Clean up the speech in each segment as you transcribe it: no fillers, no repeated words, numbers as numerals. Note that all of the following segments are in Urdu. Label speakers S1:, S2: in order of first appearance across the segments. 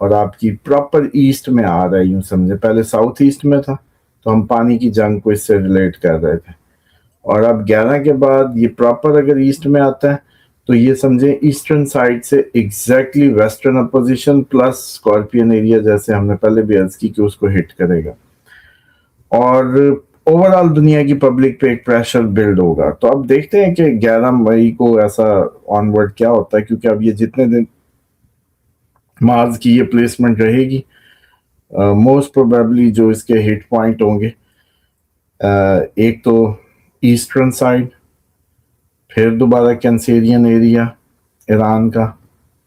S1: اور آپ کی پراپر ایسٹ میں آ رہا ہے، یوں سمجھے پہلے ساؤتھ ایسٹ میں تھا تو ہم پانی کی جنگ کو اس سے ریلیٹ کر رہے تھے، اور اب 11 کے بعد یہ پراپر اگر ایسٹ میں آتا ہے تو یہ سمجھیں ایسٹرن سائڈ سے exactly western opposition plus scorpion area, جیسے ہم نے پہلے بھی عرض کی کہ اس کو ہٹ کرے گا، اور اوور آل دنیا کی پبلک پہ ایک پریشر بلڈ ہوگا۔ تو اب دیکھتے ہیں کہ 11 مئی کو ایسا آن ورڈ کیا ہوتا ہے، کیونکہ اب یہ جتنے دن مارس کی یہ پلیسمنٹ رہے گی، موسٹ پروبیبلی جو اس کے ہٹ پوائنٹ ہوں گے، ایک تو ایسٹرن سائڈ، پھر دوبارہ کینسیرین ایریا ایران کا،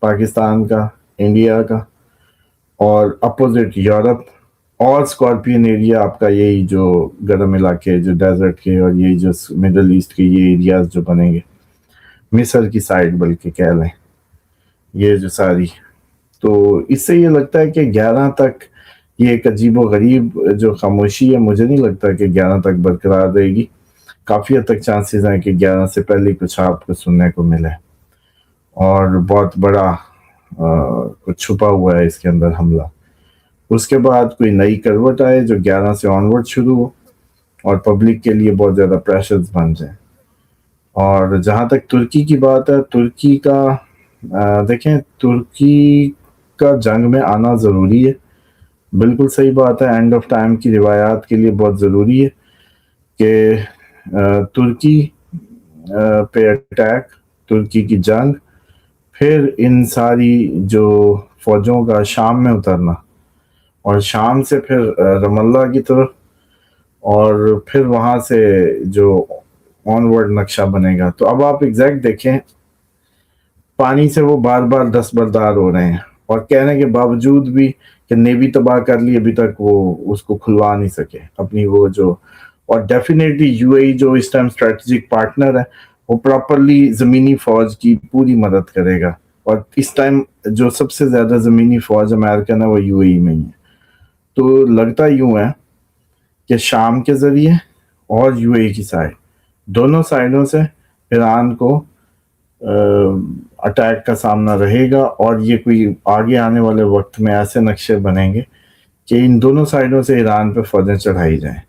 S1: پاکستان کا، انڈیا کا، اور اپوزٹ یورپ، اور اسکارپین ایریا آپ کا یہی جو گرم علاقے جو ڈیزرٹ کے اور یہی جو مڈل ایسٹ کے یہ ایریاز جو بنیں گے، مصر کی سائڈ بلکہ کہہ لیں، یہ جو ساری، تو اس سے یہ لگتا ہے کہ 11 تک یہ ایک عجیب و غریب جو خاموشی ہے، مجھے نہیں لگتا کہ 11 تک برقرار رہے گی، کافی حد تک چانسز ہیں کہ 11 سے پہلے کچھ آپ کو سننے کو ملے، اور بہت بڑا کچھ چھپا ہوا ہے اس کے اندر حملہ۔ اس کے بعد کوئی نئی کروٹ آئے جو 11 سے آن ورڈ شروع ہو اور پبلک کے لیے بہت زیادہ پریشرز بن جائیں۔ اور جہاں تک ترکی کی بات ہے، ترکی کا دیکھیں، ترکی کا جنگ میں آنا ضروری ہے، بالکل صحیح بات ہے، اینڈ آف ٹائم کی روایات کے لیے بہت ضروری ہے کہ ترکی پہ اٹیک، ترکی کی جنگ، پھر ان ساری جو فوجوں کا شام میں اترنا، اور شام سے پھر رام اللہ کی طرف، اور پھر وہاں سے جو آن ورڈ نقشہ بنے گا۔ تو اب آپ ایگزیکٹ دیکھیں، پانی سے وہ بار بار دستبردار ہو رہے ہیں، اور کہنے کے باوجود بھی کہ نیوی تباہ کر لی، ابھی تک وہ اس کو کھلوا نہیں سکے اپنی وہ جو، اور ڈیفینیٹلی یو اے ای جو اس ٹائم اسٹریٹجک پارٹنر ہے، وہ پراپرلی زمینی فوج کی پوری مدد کرے گا، اور اس ٹائم جو سب سے زیادہ زمینی فوج امریکن ہے وہ یو اے ای میں ہی ہے۔ تو لگتا یوں ہے کہ شام کے ذریعے اور یو اے ای کی سائڈ، دونوں سائڈوں سے ایران کو اٹیک کا سامنا رہے گا، اور یہ کوئی آگے آنے والے وقت میں ایسے نقشے بنیں گے کہ ان دونوں سائڈوں سے ایران پہ فوجیں چڑھائی جائیں،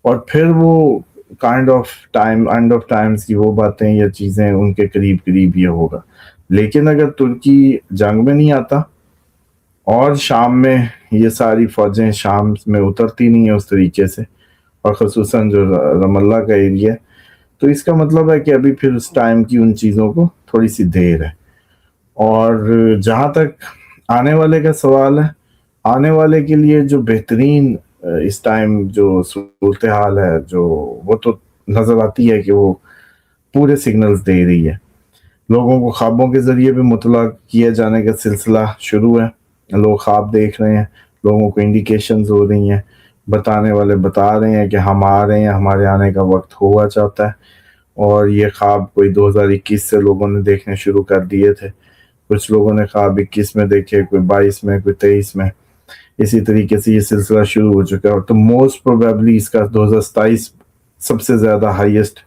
S1: اور پھر وہ kind of time, and of Times کی وہ باتیں یا چیزیں ان کے قریب قریب یہ ہوگا۔ لیکن اگر ترکی جنگ میں نہیں آتا اور شام میں یہ ساری فوجیں شام میں اترتی نہیں ہیں اس طریقے سے، اور خصوصاً جو رام اللہ کا ایریا ہے، تو اس کا مطلب ہے کہ ابھی پھر اس ٹائم کی ان چیزوں کو تھوڑی سی دیر ہے۔ اور جہاں تک آنے والے کا سوال ہے، آنے والے کے لیے جو بہترین اس ٹائم جو صورتحال ہے، جو وہ تو نظر آتی ہے کہ وہ پورے سگنلز دے رہی ہے، لوگوں کو خوابوں کے ذریعے بھی مطلع کیا جانے کا سلسلہ شروع ہے، لوگ خواب دیکھ رہے ہیں، لوگوں کو انڈیکیشنز ہو رہی ہیں، بتانے والے بتا رہے ہیں کہ ہم آ رہے ہیں، ہمارے آنے کا وقت ہوا چاہتا ہے، اور یہ خواب کوئی 2021 سے لوگوں نے دیکھنے شروع کر دیے تھے، کچھ لوگوں نے خواب 21 میں دیکھے، کوئی 22 میں، کوئی 23 میں، اسی طریقے سے یہ سلسلہ شروع ہو چکا ہے، اور تو موسٹ پروبیبلی اس کا 2027 سب سے زیادہ ہائیسٹ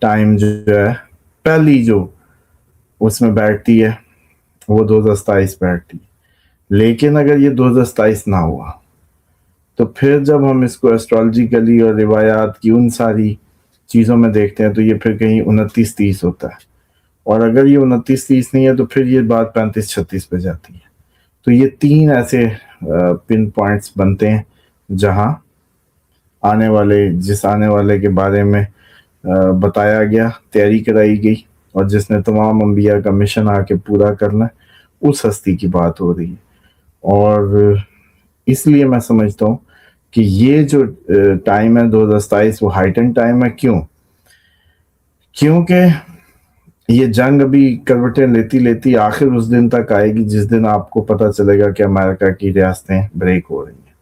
S1: ٹائم جو ہے، پہلی جو اس میں بیٹھتی ہے وہ 2027 بیٹھتی ہے۔ لیکن اگر یہ 2027 نہ ہوا تو پھر جب ہم اس کو ایسٹرالوجیکلی اور روایات کی ان ساری چیزوں میں دیکھتے ہیں تو یہ پھر کہیں 29-30 ہوتا ہے، اور اگر یہ 29-30 نہیں ہے تو پھر یہ بات 35-36 پہ جاتی ہے۔ تو یہ 3 ایسے پن پوائنٹس بنتے ہیں جہاں آنے والے کے بارے میں بتایا گیا، تیاری کرائی گئی، اور جس نے تمام انبیاء کا مشن آ کے پورا کرنا ہے، اس ہستی کی بات ہو رہی ہے۔ اور اس لیے میں سمجھتا ہوں کہ یہ جو ٹائم ہے 2027 وہ ہائٹن ٹائم ہے۔ کیونکہ یہ جنگ ابھی کروٹیں لیتی آخر اس دن تک آئے گی جس دن آپ کو پتہ چلے گا کہ امریکہ کی ریاستیں بریک ہو رہی ہیں۔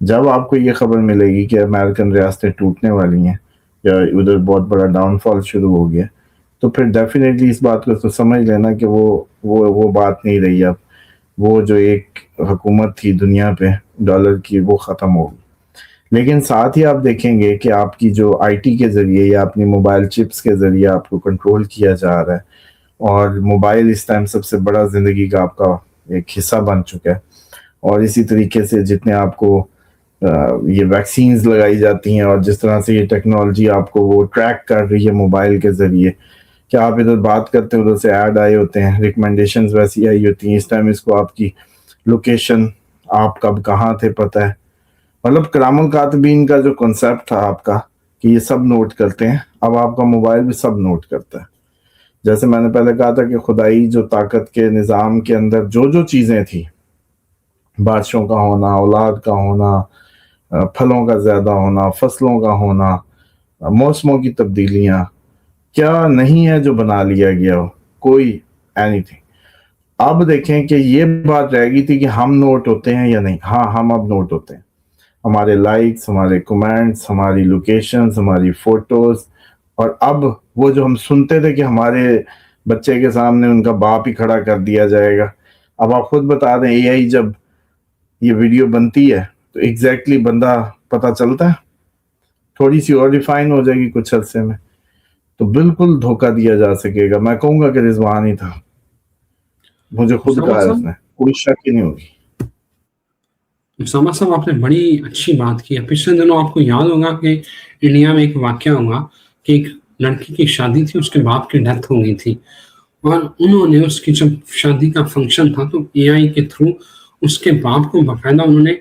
S1: جب آپ کو یہ خبر ملے گی کہ امریکن ریاستیں ٹوٹنے والی ہیں یا ادھر بہت بڑا ڈاؤن فال شروع ہو گیا، تو پھر ڈیفینیٹلی اس بات کو تو سمجھ لینا کہ وہ بات نہیں رہی اب، وہ جو ایک حکومت تھی دنیا پہ ڈالر کی وہ ختم ہوگی۔ لیکن ساتھ ہی آپ دیکھیں گے کہ آپ کی جو آئی ٹی کے ذریعے یا اپنی موبائل چپس کے ذریعے آپ کو کنٹرول کیا جا رہا ہے، اور موبائل اس ٹائم سب سے بڑا زندگی کا آپ کا ایک حصہ بن چکا ہے. اور اسی طریقے سے جتنے آپ کو یہ ویکسینز لگائی جاتی ہیں اور جس طرح سے یہ ٹیکنالوجی آپ کو وہ ٹریک کر رہی ہے موبائل کے ذریعے کہ آپ ادھر بات کرتے ہیں ادھر سے ایڈ آئے ہوتے ہیں, ریکمنڈیشنز ویسی آئی ہوتی ہیں, اس ٹائم اس کو آپ کی لوکیشن آپ کب کہاں تھے پتہ ہے. مطلب کلام الکاتبین کا جو کنسیپٹ تھا آپ کا کہ یہ سب نوٹ کرتے ہیں, اب آپ کا موبائل بھی سب نوٹ کرتا ہے. جیسے میں نے پہلے کہا تھا کہ خدائی جو طاقت کے نظام کے اندر جو جو چیزیں تھیں, بارشوں کا ہونا, اولاد کا ہونا, پھلوں کا زیادہ ہونا, فصلوں کا ہونا, موسموں کی تبدیلیاں, کیا نہیں ہے جو بنا لیا گیا ہو, کوئی اینی تھنگ. اب دیکھیں کہ یہ بات رہ گئی تھی کہ ہم نوٹ ہوتے ہیں یا نہیں. ہاں, ہم اب نوٹ ہوتے ہیں. ہمارے لائکس, ہمارے کمنٹس, ہماری لوکیشنز, ہماری فوٹوز, اور اب وہ جو ہم سنتے تھے کہ ہمارے بچے کے سامنے ان کا باپ ہی کھڑا کر دیا جائے گا, اب آپ خود بتا دیں اے آئی جب یہ ویڈیو بنتی ہے تو ایگزیکٹلی بندہ پتہ چلتا ہے, تھوڑی سی اور ریفائن ہو جائے گی کچھ عرصے میں, تو بالکل دھوکہ دیا جا سکے گا. میں کہوں گا کہ رضوان ہی تھا, مجھے خود
S2: اسامہ
S1: کہا اس
S2: صاحب
S1: نے, کوئی شک ہی نہیں ہوگی.
S2: اسامہ صاحب آپ نے بڑی اچھی بات کی ہے. پچھلے دنوں آپ کو یاد ہوگا کہ انڈیا میں ایک واقعہ ہوا کہ ایک لڑکی کی شادی تھی, اس کے باپ کی ڈیتھ ہو گئی تھی, اور انہوں نے اس کی جب شادی کا فنکشن تھا تو اے آئی کے تھرو اس کے باپ کو باقاعدہ انہوں نے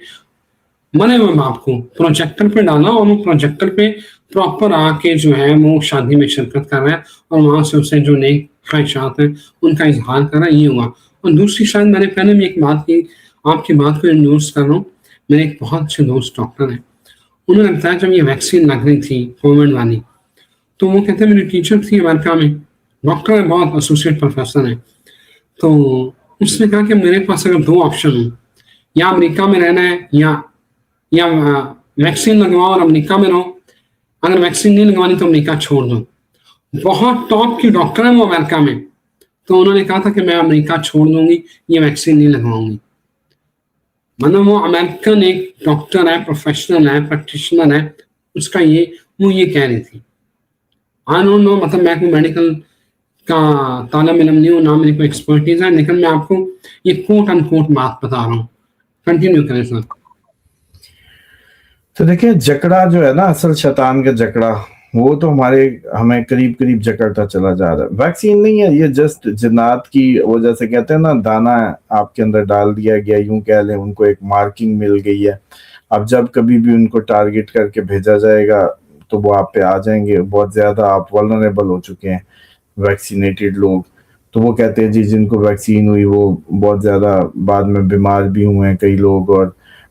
S2: مرے ہوئے باپ کو پروجیکٹر پہ ڈالا, اور وہ پروجیکٹر پہ پراپر آ کے جو ہے وہ شادی میں شرکت کر رہا ہے اور وہاں سے اسے جو نئی خواہشات ہیں ان کا اظہار کر رہا ہے. یہ ہوا. اور دوسری شاید میں نے پہلے بھی ایک بات کی, آپ کی بات کو انڈورس کر رہا ہوں. میرے ایک بہت اچھے دوست ڈاکٹر ہیں, انہوں نے بتایا جب یہ ویکسین لگ رہی تھی کووڈ والی, تو وہ کہتے ہیں میری ٹیچر تھی امریکہ میں, ڈاکٹر ہے, بہت ایسوسیٹ پروفیسر ہیں, تو اس نے کہا کہ میرے پاس اگر دو آپشن ہوں, یا امریکہ میں رہنا ہے یا ویکسین لگواؤ اور امریکہ میں رہو, اگر ویکسین نہیں لگوانی تو امریکہ چھوڑ دو. بہت ٹاپ کی ڈاکٹر ہیں وہ امریکہ میں, تو انہوں نے کہا تھا کہ میں امریکہ چھوڑ دوں گی, یہ ویکسین نہیں لگواؤں گی. مطلب وہ امریکن ایک ڈاکٹر ہے, پروفیشنل ہے, پریکٹیشنر ہے, اس کا وہ یہ کہہ رہی تھی. آئی ڈونٹ نو, مطلب میں کوئی میڈیکل کا طالب علم نہیں ہوں, نہ میری کوئی ایکسپرٹیز ہے, لیکن میں آپ کو یہ کوٹ ان کوٹ بات بتا رہا ہوں. کنٹینیو کریں سر.
S1: تو دیکھیں جکڑا جو ہے نا, اصل شیطان کا جکڑا, وہ تو ہمیں قریب قریب جکڑتا چلا جا رہا ہے. ویکسین نہیں ہے, یہ جسٹ جنات کی وجہ سے کہتے ہیں نا, دانا آپ کے اندر ڈال دیا گیا, یوں کہہ لیں, ان کو ایک مارکنگ مل گئی ہے. اب جب کبھی بھی ان کو ٹارگٹ کر کے بھیجا جائے گا تو وہ آپ پہ آ جائیں گے. بہت زیادہ آپ ولنریبل ہو چکے ہیں ویکسینیٹڈ لوگ, تو وہ کہتے ہیں جی جن کو ویکسین ہوئی وہ بہت زیادہ بعد میں بیمار بھی ہوئے ہیں کئی لوگ, اور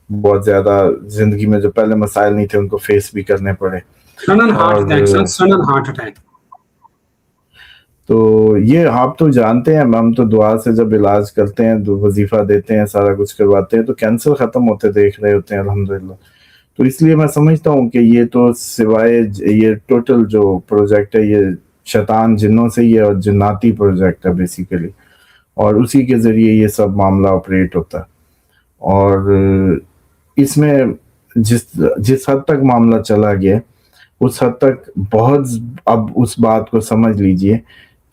S1: بہت زیادہ زندگی میں جو پہلے مسائل نہیں تھے ان کو فیس بھی کرنے پڑے.
S2: سڈن ہارٹ اٹیک سر, سڈن ہارٹ اٹیک.
S1: تو یہ آپ تو جانتے ہیں, ہم تو دعا سے جب علاج کرتے ہیں, وظیفہ دیتے ہیں, سارا کچھ کرواتے ہیں, تو کینسر ختم ہوتے دیکھ رہے ہوتے ہیں الحمدللہ. تو اس لیے میں سمجھتا ہوں کہ یہ تو سوائے یہ ٹوٹل جو پروجیکٹ ہے یہ شیطان جنوں سے ہی ہے, اور جناتی پروجیکٹ ہے بیسیکلی, اور اسی کے ذریعے یہ سب معاملہ آپریٹ ہوتا ہے. اور اس میں جس حد تک معاملہ چلا گیا اس حد تک بہت, اب اس بات کو سمجھ لیجئے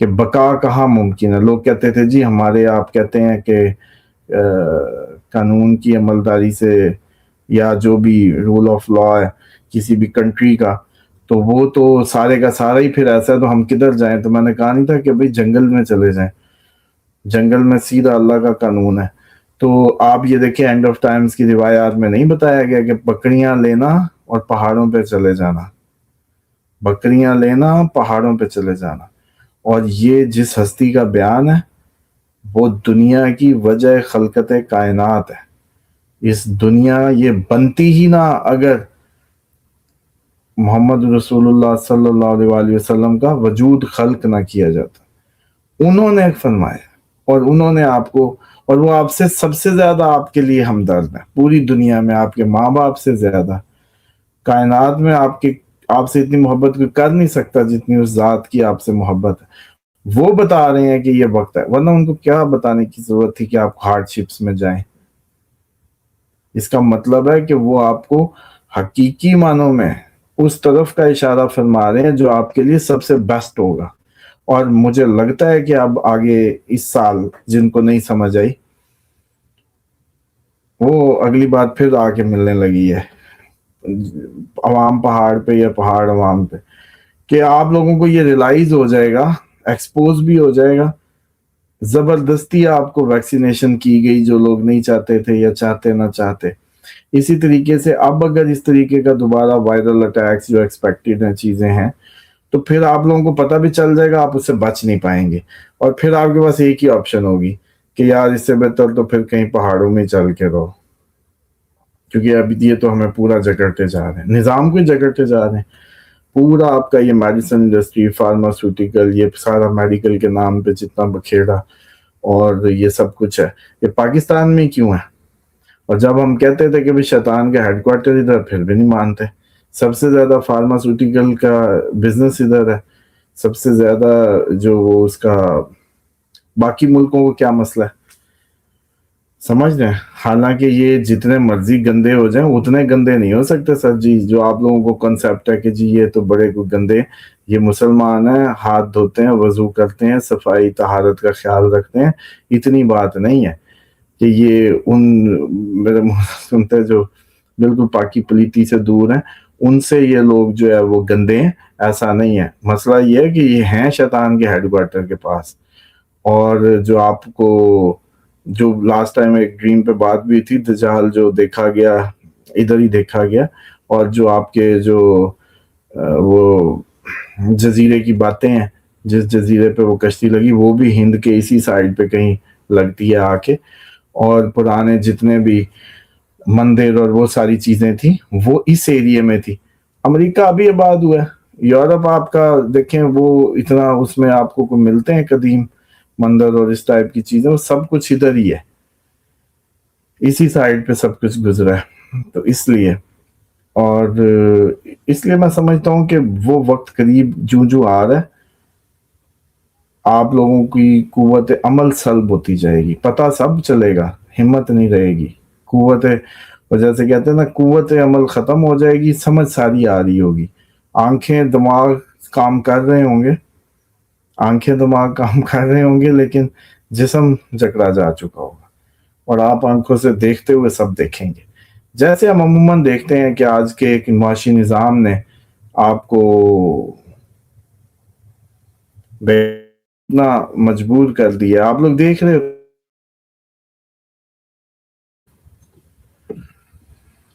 S1: کہ بقا کہاں ممکن ہے. لوگ کہتے تھے جی ہمارے, آپ کہتے ہیں کہ قانون کی عملداری سے یا جو بھی رول آف لا ہے کسی بھی کنٹری کا, تو وہ تو سارے کا سارا ہی پھر ایسا ہے, تو ہم کدھر جائیں. تو میں نے کہا نہیں تھا کہ بھئی جنگل میں چلے جائیں, جنگل میں سیدھا اللہ کا قانون ہے. تو آپ یہ دیکھیں اینڈ آف ٹائمز کی روایات میں نہیں بتایا گیا کہ بکریاں لینا اور پہاڑوں پہ چلے جانا, بکریاں لینا پہاڑوں پہ چلے جانا. اور یہ جس ہستی کا بیان ہے وہ دنیا کی وجہ خلقت کائنات ہے. اس دنیا یہ بنتی ہی نہ اگر محمد رسول اللہ صلی اللہ علیہ وآلہ وسلم کا وجود خلق نہ کیا جاتا. انہوں نے فرمایا, اور انہوں نے آپ کو, اور وہ آپ سے سب سے زیادہ آپ کے لیے ہمدرد ہے پوری دنیا میں, آپ کے ماں باپ سے زیادہ کائنات میں آپ سے اتنی محبت کوئی کر نہیں سکتا جتنی اس ذات کی آپ سے محبت ہے. وہ بتا رہے ہیں کہ یہ وقت ہے, ورنہ ان کو کیا بتانے کی ضرورت تھی کہ آپ ہارڈ شپس میں جائیں. اس کا مطلب ہے کہ وہ آپ کو حقیقی معنوں میں اس طرف کا اشارہ فرما رہے ہیں جو آپ کے لیے سب سے بیسٹ ہوگا. اور مجھے لگتا ہے کہ اب آگے اس سال جن کو نہیں سمجھ آئی وہ اگلی بات پھر آ کے ملنے لگی ہے عوام پہاڑ پہ یا پہاڑ عوام پہ، کہ آپ لوگوں کو یہ ریلائز ہو جائے گا، ایکسپوز بھی ہو جائے گا، زبردستی آپ کو ویکسینیشن کی گئی جو لوگ نہیں چاہتے تھے یا چاہتے نہ چاہتے. اسی طریقے سے اب اگر اس طریقے کا دوبارہ وائرل اٹیکس جو ایکسپیکٹڈ ہیں چیزیں ہیں تو پھر آپ لوگوں کو پتہ بھی چل جائے گا، آپ اس سے بچ نہیں پائیں گے، اور پھر آپ کے پاس ایک ہی آپشن ہوگی کہ یار اس سے بہتر تو پھر کہیں پہاڑوں میں چل کے رہو، کیونکہ اب یہ تو ہمیں پورا جگڑتے جا رہے ہیں، نظام کو جگڑتے جا رہے ہیں پورا. آپ کا یہ میڈیسن انڈسٹری، فارماسیوٹیکل، یہ سارا میڈیکل کے نام پہ جتنا بکھیڑا اور یہ سب کچھ ہے، یہ پاکستان میں کیوں ہے؟ اور جب ہم کہتے تھے کہ بھی شیطان کا ہیڈ کوارٹر ادھر، پھر بھی نہیں مانتے. سب سے زیادہ فارماسیوٹیکل کا بزنس ادھر ہے، سب سے زیادہ جو وہ اس کا باقی ملکوں کو کیا مسئلہ ہے، سمجھ رہے ہیں؟ حالانکہ یہ جتنے مرضی گندے ہو جائیں اتنے گندے نہیں ہو سکتے سر جی. جو آپ لوگوں کو کنسیپٹ ہے کہ جی یہ تو بڑے گندے، یہ مسلمان ہیں، ہاتھ دھوتے ہیں، وضو کرتے ہیں، صفائی طہارت کا خیال رکھتے ہیں، اتنی بات نہیں ہے کہ یہ ان میرے منہ سنتے جو بالکل پاکی پلیتی سے دور ہیں ان سے یہ لوگ جو ہے وہ گندے ہیں، ایسا نہیں ہے. مسئلہ یہ ہے کہ یہ ہیں شیطان کے ہیڈ کوارٹر کے پاس. اور جو آپ کو جو لاسٹ ٹائم ایک ڈریم پہ بات بھی تھی، دجال جو دیکھا گیا ادھر ہی دیکھا گیا، اور جو آپ کے جو وہ جزیرے کی باتیں ہیں، جس جزیرے پہ وہ کشتی لگی وہ بھی ہند کے اسی سائڈ پہ کہیں لگتی ہے آ کے، اور پرانے جتنے بھی مندر اور وہ ساری چیزیں تھیں وہ اس ایریے میں تھی. امریکہ ابھی آباد ہوا ہے، یورپ آپ کا دیکھیں وہ اتنا اس میں آپ کو ملتے ہیں قدیم مندر اور اس ٹائپ کی چیزیں، وہ سب کچھ ادھر ہی ہے، اسی سائڈ پہ سب کچھ گزرا ہے. تو اس لیے اور اس لیے میں سمجھتا ہوں کہ وہ وقت قریب جو آ رہا ہے، آپ لوگوں کی قوت عمل سلب ہوتی جائے گی، پتہ سب چلے گا، ہمت نہیں رہے گی، قوت جیسے کہتے ہیں نا قوت عمل ختم ہو جائے گی، سمجھ ساری آ رہی ہوگی، آنکھیں دماغ کام کر رہے ہوں گے، آنکھیں دماغ کام کر رہے ہوں گے لیکن جسم جکڑا جا چکا ہوگا، اور آپ آنکھوں سے دیکھتے ہوئے سب دیکھیں گے. جیسے ہم عموماً دیکھتے ہیں کہ آج کے ایک معاشی نظام نے آپ کو اتنا مجبور کر دیا، آپ لوگ دیکھ رہے،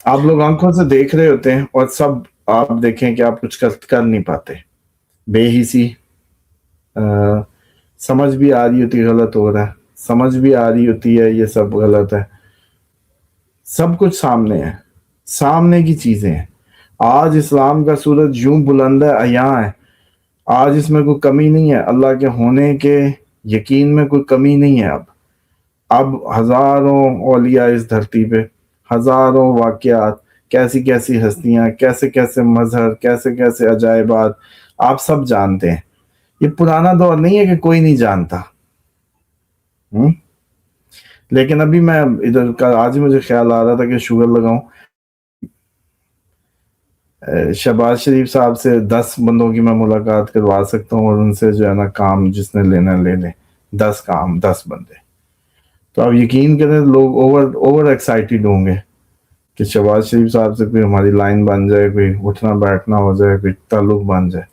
S1: آپ لوگ آنکھوں سے دیکھ رہے ہوتے ہیں اور سب آپ دیکھیں کہ آپ کچھ کر نہیں پاتے، بے حسی، سمجھ بھی آ رہی ہوتی غلط ہو رہا ہے، سمجھ بھی آ رہی ہوتی ہے یہ سب غلط ہے، سب کچھ سامنے ہے، سامنے کی چیزیں ہیں. آج اسلام کا سورج یوں بلند ہے، عیاں ہے، آج اس میں کوئی کمی نہیں ہے، اللہ کے ہونے کے یقین میں کوئی کمی نہیں ہے. اب ہزاروں اولیاء اس دھرتی پہ، ہزاروں واقعات، کیسی کیسی ہستیاں، کیسے کیسے مظہر، کیسے کیسے عجائبات آپ سب جانتے ہیں. یہ پرانا دور نہیں ہے کہ کوئی نہیں جانتا. لیکن ابھی میں ادھر کا آج مجھے خیال آ رہا تھا کہ شوگر لگاؤں، شہباز شریف صاحب سے 10 بندوں کی میں ملاقات کروا سکتا ہوں اور ان سے جو ہے نا کام جس نے لینا لے لے، 10 کام 10 بندے. تو آپ یقین کریں لوگ اوور ایکسائٹیڈ ہوں گے کہ شہباز شریف صاحب سے کوئی ہماری لائن بن جائے، کوئی اٹھنا بیٹھنا ہو جائے، کوئی تعلق بن جائے.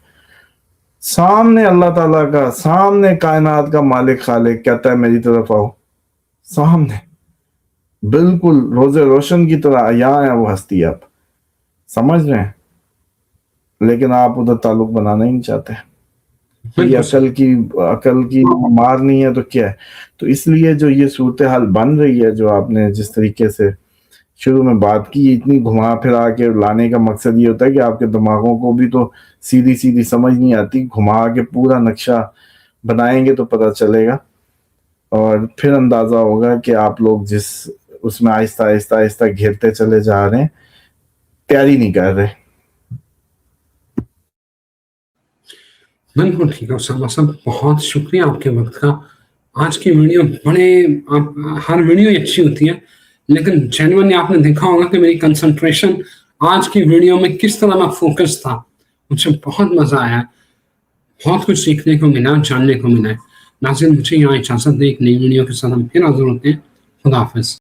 S1: سامنے اللہ تعالیٰ کا، سامنے کائنات کا مالک خالق کہتا ہے میری طرف آؤ، سامنے بالکل روز روشن کی طرح عیاں ہے وہ ہستی، آپ سمجھ رہے ہیں، لیکن آپ ادھر تعلق بنانا ہی نہیں چاہتے. یہ عقل کی مار نہیں ہے تو کیا ہے؟ تو اس لیے جو یہ صورتحال بن رہی ہے، جو آپ نے جس طریقے سے شروع میں بات کی، اتنی گھما پھرا کے لانے کا مقصد یہ ہوتا ہے کہ آپ کے دماغوں کو بھی تو سیدھی سمجھ نہیں آتی، گھما کے پورا نقشہ بنائیں گے تو پتہ چلے گا، اور پھر اندازہ ہوگا کہ آپ لوگ جس اس میں آہستہ آہستہ آہستہ گھیرتے چلے جا رہے ہیں، تیاری نہیں کر رہے.
S2: بالکل ٹھیک ہے اسامہ صاحب، بہت شکریہ آپ کے وقت کا. آج کی ویڈیو ہر ویڈیو اچھی ہوتی ہے لیکن جینوئنلی آپ نے دیکھا ہوگا کہ میری کنسنٹریشن آج کی ویڈیو میں کس طرح میں فوکس تھا. مجھے بہت مزہ آیا، بہت کچھ سیکھنے کو ملا، جاننے کو ملا. ناظرین مجھے یہاں اجازت دے، ایک نئی ویڈیو کے ساتھ ہم پھر حاضر ہوتے ہیں. خدا حافظ.